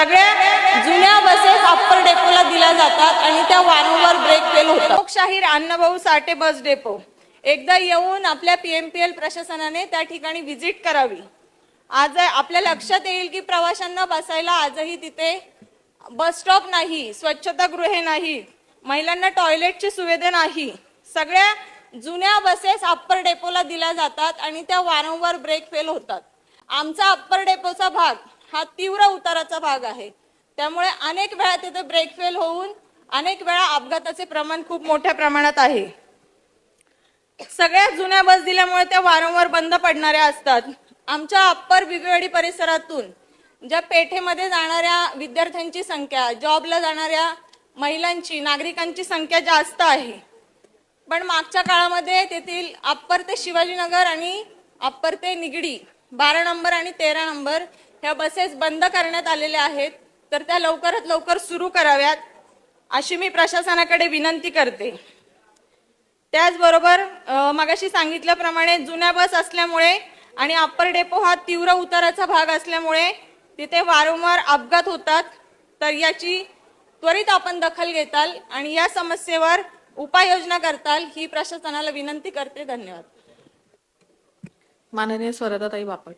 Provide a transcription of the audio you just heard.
सगळ्या जुन्या buses upper डेपोला दिल्या जातात आणि त्या वारंवार ब्रेक फेल होतात। लोकशाहीर अण्णाभाऊ साठे बस डेपो एकदा येऊन आपल्या पीएमपीएल प्रशासनाने त्या ठिकाणी व्हिजिट करावी। आज आपल्या लक्षात येईल की प्रवाशांना बसायला आजही तिथे बस स्टॉप नाही, स्वच्छतागृहे नाहीत, महिलांना टॉयलेटची सुविधा नाही। सगळ्या जुन्या बसेस अप्पर डेपोला दिल्या जातात आणि त्या वारंवार ब्रेक फेल होतात। आमचा अप्पर डेपोचा भाग हा तीव्र उताराचा भाग आहे, त्यामुळे अनेक वेळा तिथे ब्रेक फेल होऊन अनेक वेळा अपघाताचे प्रमाण खूप मोठ्या प्रमाणात आहे। सगळ्या जुन्या बस दिल्यामुळे त्या वारंवार बंद पडणाऱ्या असतात। आमच्या अप्पर बिबवेवाडी परिसरातून ज्या पेठेमध्ये जाणाऱ्या विद्यार्थ्यांची संख्या, जॉबला जाणाऱ्या महिलांची, नागरिकांची संख्या जास्त आहे, पण मागच्या काळामध्ये तेथील अप्पर ते शिवाजीनगर आणि अप्पर ते निगडी 12 नंबर आणि 13 नंबर ह्या बसेस बंद करण्यात आलेल्या आहेत, तर त्या लवकरात लवकर सुरू कराव्यात अशी मी प्रशासनाकडे विनंती करते। त्याचबरोबर मगाशी सांगितल्याप्रमाणे जुन्या बस असल्यामुळे आणि अप्पर डेपो हा तीव्र उताराचा भाग असल्यामुळे तिथे वारंवार अपघात होतात, तर याची त्वरित आपण दखल घेताल आणि या समस्येवर उपाययोजना करताल ही प्रशासनाला विनंती करते। धन्यवाद। माननीय स्वरदाताई बापट।